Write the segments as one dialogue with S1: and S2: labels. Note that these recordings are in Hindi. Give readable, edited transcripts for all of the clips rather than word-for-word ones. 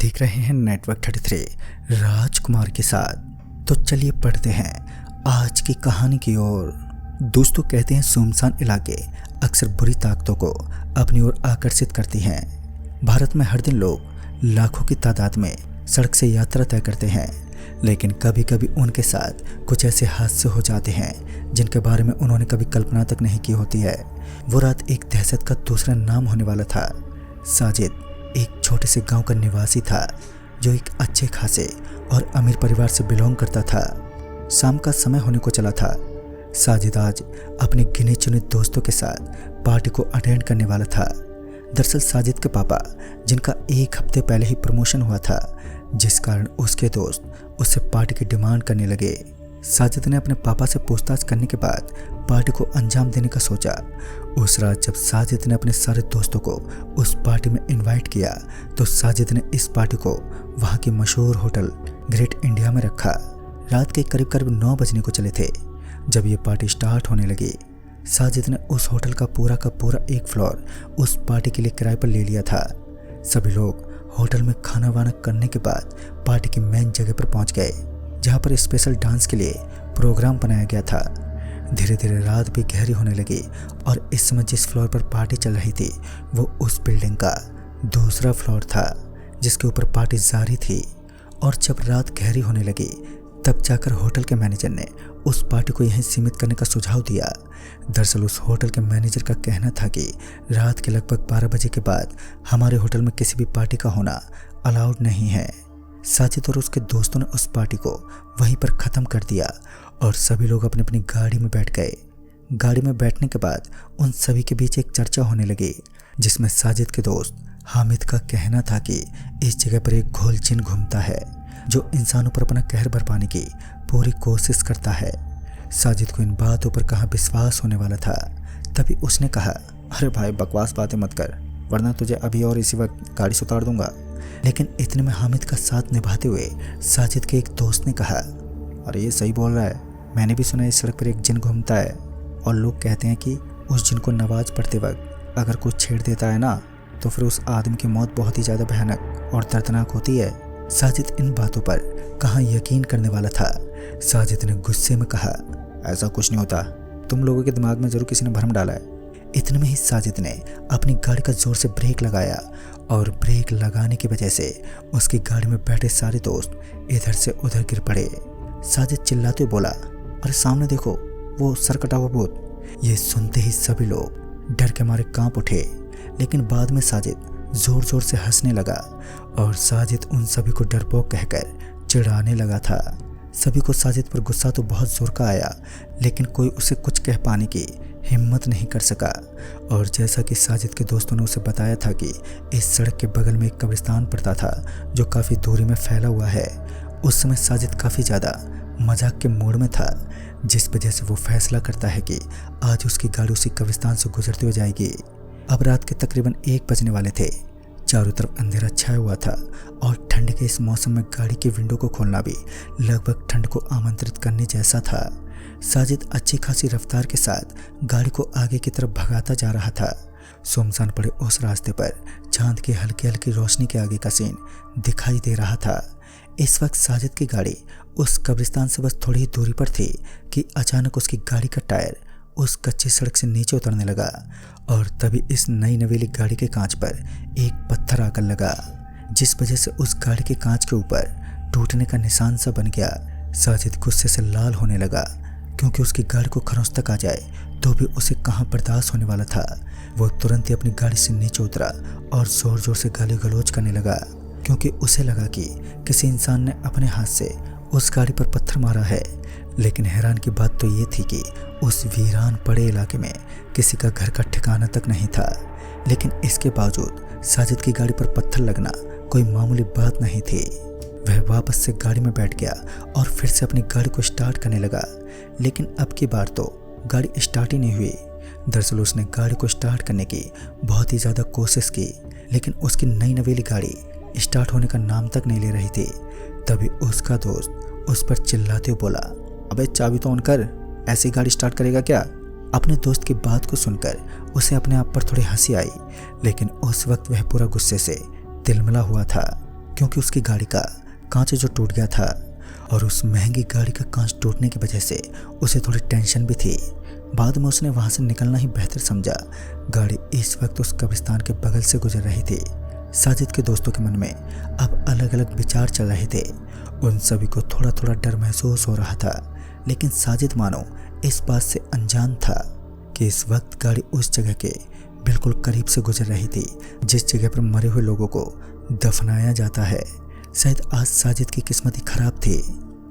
S1: देख रहे हैं नेटवर्क 33 राजकुमार के साथ। तो चलिए पढ़ते हैं आज की कहानी की ओर। दोस्तों, कहते हैं सुनसान इलाके अक्सर बुरी ताकतों को अपनी ओर आकर्षित करती हैं। भारत में हर दिन लोग लाखों की तादाद में सड़क से यात्रा तय करते हैं, लेकिन कभी कभी उनके साथ कुछ ऐसे हादसे हो जाते हैं जिनके बारे में उन्होंने कभी कल्पना तक नहीं की होती है। वो रात एक दहशत का दूसरा नाम होने वाला था। साजिद एक छोटे से गांव का निवासी था जो एक अच्छे खासे और अमीर परिवार से बिलोंग करता था। शाम का समय होने को चला था। साजिद आज अपने गिने चुने दोस्तों के साथ पार्टी को अटेंड करने वाला था। दरअसल साजिद के पापा, जिनका एक हफ्ते पहले ही प्रमोशन हुआ था, जिस कारण उसके दोस्त उससे पार्टी की डिमांड करने लगे। साजिद ने अपने पापा से पूछताछ करने के बाद पार्टी को अंजाम देने का सोचा। उस रात जब साजिद ने अपने सारे दोस्तों को उस पार्टी में इनवाइट किया, तो साजिद ने इस पार्टी को वहां के मशहूर होटल ग्रेट इंडिया में रखा। रात के करीब करीब 9 बजने को चले थे जब ये पार्टी स्टार्ट होने लगी। साजिद ने उस होटल का पूरा एक फ्लोर उस पार्टी के लिए किराए पर ले लिया था। सभी लोग होटल में खाना वाना करने के बाद पार्टी की मेन जगह पर पहुंच गए, जहां पर स्पेशल डांस के लिए प्रोग्राम बनाया गया था। धीरे धीरे रात भी गहरी होने लगी और इस समय जिस फ्लोर पर पार्टी चल रही थी वो उस बिल्डिंग का दूसरा फ्लोर था, जिसके ऊपर पार्टी जारी थी। और जब रात गहरी होने लगी तब जाकर होटल के मैनेजर ने उस पार्टी को यहीं सीमित करने का सुझाव दिया। दरअसल उस होटल के मैनेजर का कहना था कि रात के लगभग 12 बजे के बाद हमारे होटल में किसी भी पार्टी का होना अलाउड नहीं है। साजिद और उसके दोस्तों ने उस पार्टी को वहीं पर ख़त्म कर दिया और सभी लोग अपनी अपनी गाड़ी में बैठ गए। गाड़ी में बैठने के बाद उन सभी के बीच एक चर्चा होने लगी, जिसमें साजिद के दोस्त हामिद का कहना था कि इस जगह पर एक घोल जिन घूमता है जो इंसानों पर अपना कहर बरपाने की पूरी कोशिश करता है। साजिद को इन बातों पर कहाँ विश्वास होने वाला था। तभी उसने कहा, अरे भाई बकवास बातें मत कर, वरना तुझे अभी और इसी वक्त गाड़ी से उतार दूंगा। लेकिन इतने में हामिद का साथ निभाते हुए साजिद के एक दोस्त ने कहा, अरे ये सही बोल रहा है, मैंने भी सुना इस सड़क पर एक जिन घूमता है और लोग कहते हैं कि उस जिन को नमाज पढ़ते वक्त अगर कोई छेड़ देता है ना, तो फिर उस आदमी की मौत बहुत ही ज़्यादा भयानक और दर्दनाक होती है। साजिद इन बातों पर कहाँ यकीन करने वाला था। साजिद ने गुस्से में कहा, ऐसा कुछ नहीं होता, तुम लोगों के दिमाग में जरूर किसी ने भ्रम डाला है। इतने में ही साजिद ने अपनी गाड़ी का जोर से ब्रेक लगाया और ब्रेक लगाने की वजह से उसकी गाड़ी में बैठे सारे दोस्त इधर से उधर गिर पड़े। साजिद चिल्लाते हुए बोला, अरे सामने देखो, वो सर कटा हुआ भूत। ये सुनते ही सभी लोग डर के मारे कांप उठे, लेकिन बाद में साजिद जोर जोर से हंसने लगा और साजिद उन सभी को डरपोक कहकर चिढ़ाने लगा था। सभी को साजिद पर गुस्सा तो बहुत जोर का आया, लेकिन कोई उसे कुछ कह पाने की हिम्मत नहीं कर सका। और जैसा कि साजिद के दोस्तों ने उसे बताया था कि इस सड़क के बगल में एक कब्रिस्तान पड़ता था जो काफ़ी दूरी में फैला हुआ है। उस समय साजिद काफ़ी ज़्यादा मजाक के मूड में था, जिस वजह से वो फैसला करता है कि आज उसकी गाड़ी उसी कब्रिस्तान से गुजरती हुई जाएगी। अब रात के तकरीबन 1 बजने वाले थे। चारों तरफ अंधेरा छाया हुआ था और ठंड के इस मौसम में गाड़ी की विंडो को खोलना भी लगभग ठंड को आमंत्रित करने जैसा था। साजिद अच्छी खासी रफ्तार के साथ गाड़ी को आगे की तरफ भगाता जा रहा था। सुनसान पड़े उस रास्ते पर चांद की हल्की हल्की रोशनी के आगे का सीन दिखाई दे रहा था। इस वक्त साजिद की गाड़ी उस कब्रिस्तान से बस थोड़ी ही दूरी पर थी कि अचानक उसकी गाड़ी का टायर उस कच्ची सड़क से नीचे उतरने लगा और तभी इस नई नवेली गाड़ी के कांच पर एक पत्थर आकर लगा, जिस वजह से उस गाड़ी के कांच के ऊपर टूटने का निशान सा बन गया। साजिद गुस्से से लाल होने लगा, क्योंकि उसकी गाड़ी को खरोंच तक आ जाए तो भी उसे कहाँ बर्दाश्त होने वाला था। वो तुरंत ही अपनी गाड़ी से नीचे उतरा और जोर जोर से गाली गलौज करने लगा, क्योंकि उसे लगा कि किसी इंसान ने अपने हाथ से उस गाड़ी पर पत्थर मारा है। लेकिन हैरान की बात तो ये थी कि उस वीरान पड़े इलाके में किसी का घर का ठिकाना तक नहीं था। लेकिन इसके बावजूद साजिद की गाड़ी पर पत्थर लगना कोई मामूली बात नहीं थी। वह वापस से गाड़ी में बैठ गया और फिर से अपनी गाड़ी को स्टार्ट करने लगा, लेकिन अब की बार तो गाड़ी स्टार्ट ही नहीं हुई। दरअसल उसने गाड़ी को स्टार्ट करने की बहुत ही ज़्यादा कोशिश की, लेकिन उसकी नई नवेली गाड़ी स्टार्ट होने का नाम तक नहीं ले रही थी। तभी उसका दोस्त उस पर चिल्लाते हुए बोला, अबे चाबी तो ऑन कर, ऐसी गाड़ी स्टार्ट करेगा क्या? अपने दोस्त की बात को सुनकर उसे अपने आप पर थोड़ी हंसी आई, लेकिन उस वक्त वह पूरा गुस्से से तिलमिला हुआ था। क्योंकि उसकी गाड़ी का कांच जो टूट गया था और उस महंगी गाड़ी का कांच टूटने की वजह से उसे थोड़ी टेंशन भी थी। बाद में उसने वहां से निकलना ही बेहतर समझा। गाड़ी इस वक्त उस कब्रिस्तान के बगल से गुजर रही थी। साजिद के दोस्तों के मन में अब अलग अलग विचार चल रहे थे। उन सभी को थोड़ा थोड़ा डर महसूस हो रहा था, लेकिन साजिद मानो इस बात से अनजान था कि इस वक्त गाड़ी उस जगह के बिल्कुल करीब से गुजर रही थी जिस जगह पर मरे हुए लोगों को दफनाया जाता है। शायद आज साजिद की किस्मत ही खराब थी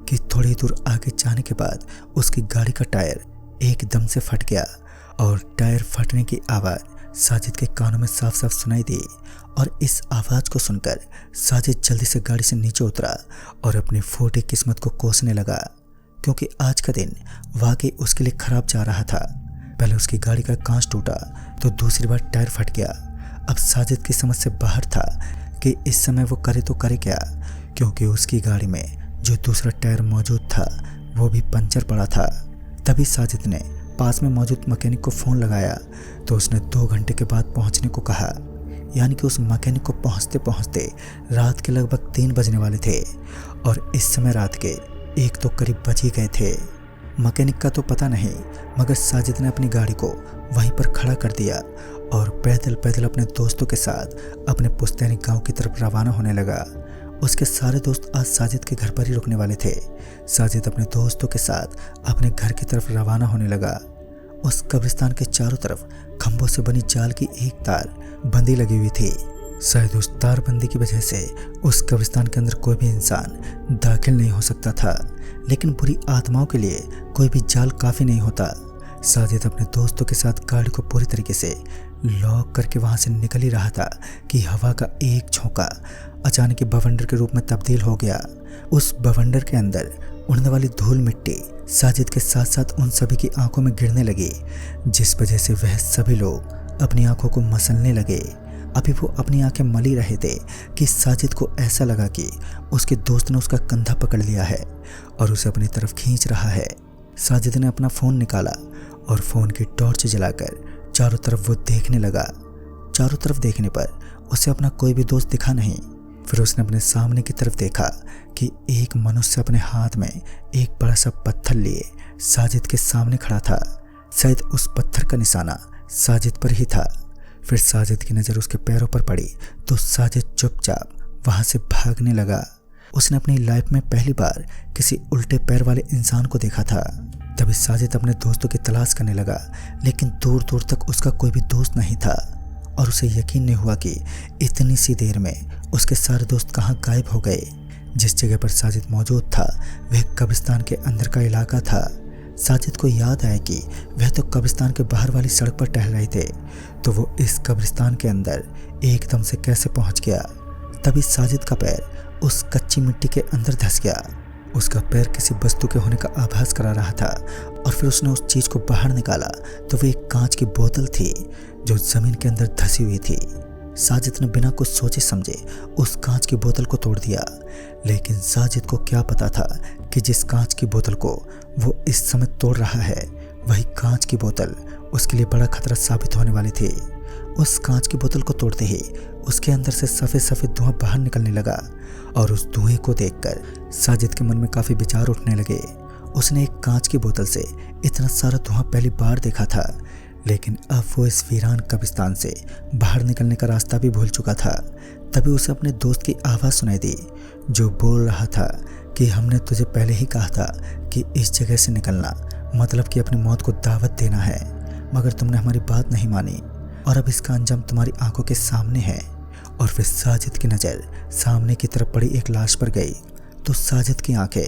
S1: कि थोड़ी दूर आगे जाने के बाद उसकी गाड़ी का टायर एकदम से फट गया और टायर फटने की आवाज़ साजिद के कानों में साफ साफ सुनाई दी। और इस आवाज़ को सुनकर साजिद जल्दी से गाड़ी से नीचे उतरा और अपनी फूटी किस्मत को कोसने लगा, क्योंकि आज का दिन वाकई उसके लिए खराब जा रहा था। पहले उसकी गाड़ी का कांच टूटा तो दूसरी बार टायर फट गया। अब साजिद की समझ से बाहर था कि इस समय वो करे तो करे क्या, क्योंकि उसकी गाड़ी में जो दूसरा टायर मौजूद था वो भी पंचर पड़ा था। तभी साजिद ने पास में मौजूद मैकेनिक को फ़ोन लगाया तो उसने 2 घंटे के बाद पहुंचने को कहा। यानी कि उस मैकेनिक को पहुंचते पहुंचते रात के लगभग 3 बजने वाले थे और इस समय रात के 1 तो करीब बज ही गए थे। मैकेनिक का तो पता नहीं, मगर साजिद ने अपनी गाड़ी को वहीं पर खड़ा कर दिया और पैदल पैदल अपने दोस्तों के साथ अपने पुश्तैनी गांव की तरफ रवाना होने लगा। उसके सारे दोस्त आज साजिद के घर पर ही रुकने वाले थे। साजिद अपने दोस्तों के साथ अपने घर की तरफ रवाना होने लगा। उस कब्रिस्तान के चारों तरफ खंभों से बनी जाल की एक तार बंदी लगी हुई थी। शायद उस तारबंदी की वजह से उस कब्रिस्तान के अंदर कोई भी इंसान दाखिल नहीं हो सकता था, लेकिन बुरी आत्माओं के लिए कोई भी जाल काफ़ी नहीं होता। साजिद अपने दोस्तों के साथ गाड़ी को पूरी तरीके से लॉक करके वहां से निकल ही रहा था कि हवा का एक झोंका अचानक ही बवंडर के रूप में तब्दील हो गया। उस बवंडर के अंदर उड़ने वाली धूल मिट्टी साजिद के साथ साथ उन सभी की आंखों में गिरने लगी, जिस वजह से वह सभी लोग अपनी आंखों को मसलने लगे। अभी वो अपनी आंखें मली रहे थे कि साजिद को ऐसा लगा कि उसके दोस्त ने उसका कंधा पकड़ लिया है और उसे अपनी तरफ खींच रहा है। साजिद ने अपना फ़ोन निकाला और फ़ोन की टॉर्च जलाकर चारों तरफ वो देखने लगा। चारों तरफ देखने पर उसे अपना कोई भी दोस्त दिखा नहीं। फिर उसने अपने सामने की तरफ देखा कि एक मनुष्य अपने हाथ में एक बड़ा सा पत्थर लिए साजिद के सामने खड़ा था। शायद उस पत्थर का निशाना साजिद पर ही था। फिर साजिद की नज़र उसके पैरों पर पड़ी तो साजिद चुपचाप वहाँ से भागने लगा। उसने अपनी लाइफ में पहली बार किसी उल्टे पैर वाले इंसान को देखा था। तभी साजिद अपने दोस्तों की तलाश करने लगा, लेकिन दूर दूर तक उसका कोई भी दोस्त नहीं था और उसे यकीन नहीं हुआ कि इतनी सी देर में उसके सारे दोस्त कहाँ गायब हो गए। जिस जगह पर साजिद मौजूद था वह कब्रिस्तान के अंदर का इलाका था। साजिद को याद आया कि वह तो कब्रिस्तान के बाहर वाली सड़क पर टहल रहे थे, तो वो इस कब्रिस्तान के अंदर एकदम से कैसे पहुंच गया। तभी साजिद का पैर उस कच्ची मिट्टी के अंदर धंस गया। उसका पैर किसी वस्तु के होने का आभास करा रहा था और फिर उसने उस चीज़ को बाहर निकाला तो वह एक कांच की बोतल थी जो ज़मीन के अंदर धंसी हुई थी। साजिद ने बिना कुछ सोचे समझे उस कांच की बोतल को तोड़ दिया, लेकिन साजिद को क्या पता था कि जिस कांच की बोतल को वो इस समय तोड़ रहा है वही कांच की बोतल उसके लिए बड़ा खतरा साबित होने वाली थी। उस कांच की बोतल को तोड़ते ही उसके अंदर से सफ़ेद सफ़ेद धुआं बाहर निकलने लगा और उस धुएं को देखकर साजिद के मन में काफ़ी विचार उठने लगे। उसने एक कांच की बोतल से इतना सारा धुआं पहली बार देखा था, लेकिन अब वो इस वीरान कब्रिस्तान से बाहर निकलने का रास्ता भी भूल चुका था। तभी उसे अपने दोस्त की आवाज़ सुनाई दी जो बोल रहा था कि हमने तुझे पहले ही कहा था कि इस जगह से निकलना मतलब कि अपनी मौत को दावत देना है, मगर तुमने हमारी बात नहीं मानी और अब इसका अंजाम तुम्हारी आंखों के सामने है। और फिर साजिद की नज़र सामने की तरफ पड़ी एक लाश पर गई तो साजिद की आंखें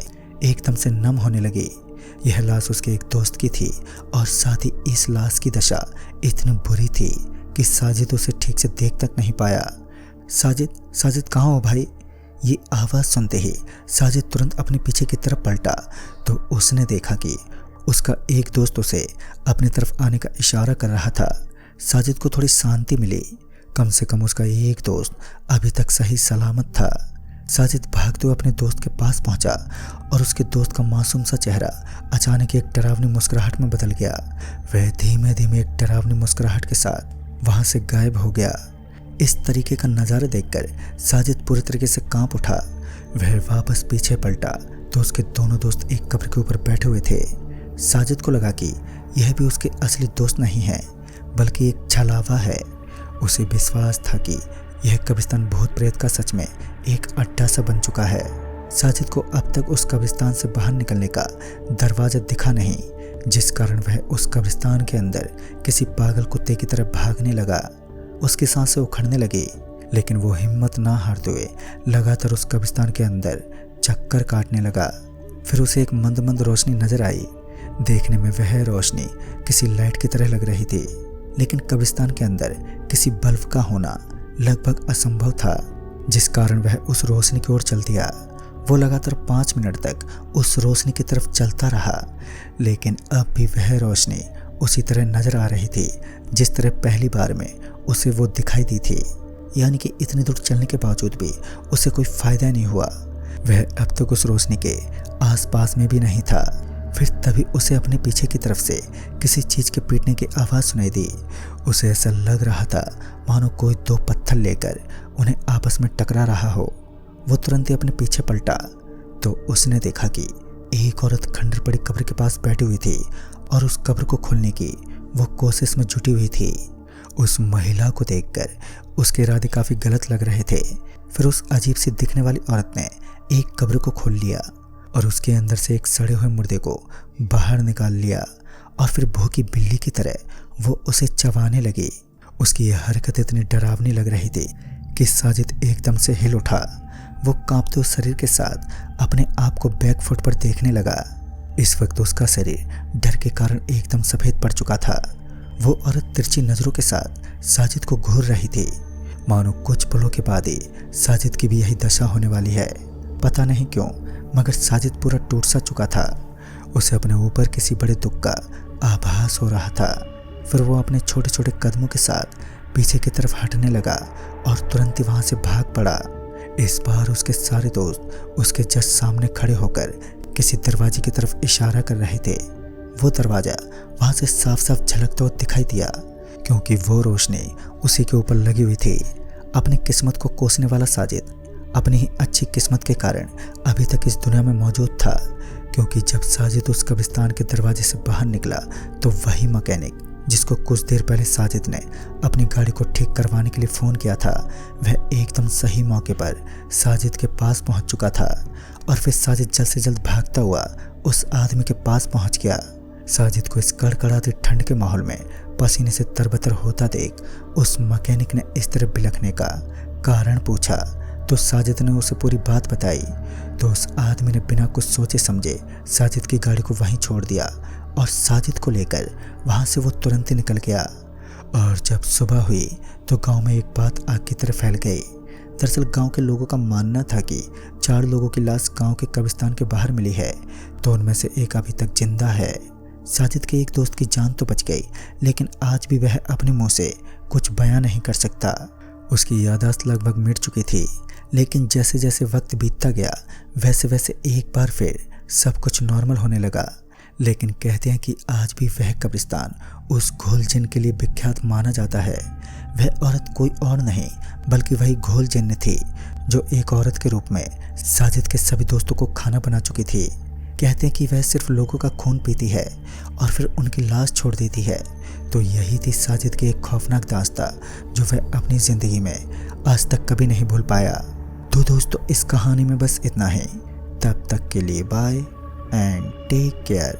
S1: एकदम से नम होने लगी। यह लाश उसके एक दोस्त की थी और साथ ही इस लाश की दशा इतनी बुरी थी कि साजिद उसे ठीक से देख तक नहीं पाया। साजिद कहाँ हो भाई? ये आवाज़ सुनते ही साजिद तुरंत अपने पीछे की तरफ पलटा तो उसने देखा कि उसका एक दोस्त उसे अपनी तरफ आने का इशारा कर रहा था। साजिद को थोड़ी शांति मिली, कम से कम उसका एक दोस्त अभी तक सही सलामत था। साजिद भागते हुए अपने दोस्त के पास पहुंचा और उसके दोस्त का मासूम सा चेहरा अचानक एक डरावनी मुस्कुराहट में बदल गया। वह धीमे धीमे एक डरावनी मुस्कुराहट के साथ वहां से गायब हो गया। इस तरीके का नज़ारा देखकर साजिद पूरी तरीके से कांप उठा। वह वापस पीछे पलटा तो उसके दोनों दोस्त एक कब्र के ऊपर बैठे हुए थे। साजिद को लगा कि यह भी उसके असली दोस्त नहीं है बल्कि एक छलावा है। उसे विश्वास था कि यह कब्रिस्तान भूत प्रेत का सच में एक अड्डा सा बन चुका है। साजिद को अब तक उस कब्रिस्तान से बाहर निकलने का दरवाज़ा दिखा नहीं, जिस कारण वह उस कब्रिस्तान के अंदर किसी पागल कुत्ते की तरह भागने लगा। उसकी सांसें उखड़ने लगी, लेकिन वो हिम्मत ना हारते हुए लगातार उस कब्रिस्तान के अंदर चक्कर काटने लगा। फिर उसे एक मंद मंद रोशनी नजर आई। देखने में वह रोशनी किसी लाइट की तरह लग रही थी, लेकिन कब्रिस्तान के अंदर किसी बल्ब का होना लगभग असंभव था, जिस कारण वह उस रोशनी की ओर चल दिया। वो लगातार 5 मिनट तक उस रोशनी की तरफ चलता रहा, लेकिन अब भी वह रोशनी उसी तरह नजर आ रही थी जिस तरह पहली बार में उसे वो दिखाई दी थी। यानी कि इतनी दूर चलने के बावजूद भी उसे कोई फायदा नहीं हुआ। वह अब तक उस रोशनी के आसपास में भी नहीं था। फिर तभी उसे अपने पीछे की तरफ से किसी चीज़ के पीटने की आवाज़ सुनाई दी। उसे ऐसा लग रहा था मानो कोई 2 पत्थर लेकर उन्हें आपस में टकरा रहा हो। वो तुरंत ही अपने पीछे पलटा तो उसने देखा कि एक औरत खंडर पड़ी कब्र के पास बैठी हुई थी और उस कब्र को खोलने की वो कोशिश में जुटी हुई थी। उस महिला को देखकर उसके इरादे काफ़ी गलत लग रहे थे। फिर उस अजीब सी दिखने वाली औरत ने एक कब्र को खोल लिया और उसके अंदर से एक सड़े हुए मुर्दे को बाहर निकाल लिया और फिर भूखी बिल्ली की तरह वो उसे चबाने लगी। उसकी यह हरकत इतनी डरावनी लग रही थी कि साजिद एकदम से हिल उठा। वो कांपते हुए शरीर के साथ अपने आप को बैक फुट पर देखने लगा। इस वक्त उसका शरीर डर के कारण एकदम सफ़ेद पड़ चुका था। वो औरत तिरछी नज़रों के साथ साजिद को घूर रही थी, मानो कुछ पलों के बाद ही साजिद की भी यही दशा होने वाली है। पता नहीं क्यों, मगर साजिद पूरा टूट सा चुका था। उसे अपने ऊपर किसी बड़े दुख का आभास हो रहा था। फिर वो अपने छोटे छोटे कदमों के साथ पीछे की तरफ हटने लगा और तुरंत ही वहाँ से भाग पड़ा। इस बार उसके सारे दोस्त उसके जस्ट सामने खड़े होकर किसी दरवाजे की तरफ इशारा कर रहे थे। वो दरवाज़ा वहाँ से साफ साफ झलकता हुआ दिखाई दिया, क्योंकि वो रोशनी उसी के ऊपर लगी हुई थी। अपनी किस्मत को कोसने वाला साजिद अपनी ही अच्छी किस्मत के कारण अभी तक इस दुनिया में मौजूद था, क्योंकि जब साजिद उस कब्रिस्तान के दरवाजे से बाहर निकला तो वही मैकेनिक जिसको कुछ देर पहले साजिद ने अपनी गाड़ी को ठीक करवाने के लिए फ़ोन किया था, वह एकदम सही मौके पर साजिद के पास पहुंच चुका था। और फिर साजिद जल्द से जल्द भागता हुआ उस आदमी के पास पहुंच गया। साजिद को इस कड़कड़ाती ठंड के माहौल में पसीने से तरबतर होता देख उस मैकेनिक ने इस तरह बिलखने का कारण पूछा तो साजिद ने उसे पूरी बात बताई। तो उस आदमी ने बिना कुछ सोचे समझे साजिद की गाड़ी को वहीं छोड़ दिया और साजिद को लेकर वहाँ से वो तुरंत ही निकल गया। और जब सुबह हुई तो गांव में एक बात आग की तरह फैल गई। दरअसल गांव के लोगों का मानना था कि 4 लोगों की लाश गांव के कब्रिस्तान के बाहर मिली है, तो उनमें से एक अभी तक जिंदा है। साजिद के एक दोस्त की जान तो बच गई, लेकिन आज भी वह अपने मुंह से कुछ बयां नहीं कर सकता। उसकी याददाश्त लगभग मिट चुकी थी, लेकिन जैसे जैसे वक्त बीतता गया वैसे वैसे एक बार फिर सब कुछ नॉर्मल होने लगा। लेकिन कहते हैं कि आज भी वह कब्रिस्तान उस घोल जिन के लिए विख्यात माना जाता है। वह औरत कोई और नहीं बल्कि वही घोल जिन थी जो एक औरत के रूप में साजिद के सभी दोस्तों को खाना बना चुकी थी। कहते हैं कि वह सिर्फ लोगों का खून पीती है और फिर उनकी लाश छोड़ देती है। तो यही थी साजिद की एक खौफनाक दास्तां जो वह अपनी ज़िंदगी में आज तक कभी नहीं भूल पाया। तो दोस्तों, इस कहानी में बस इतना ही। तब तक के लिए बाय एंड टेक केयर।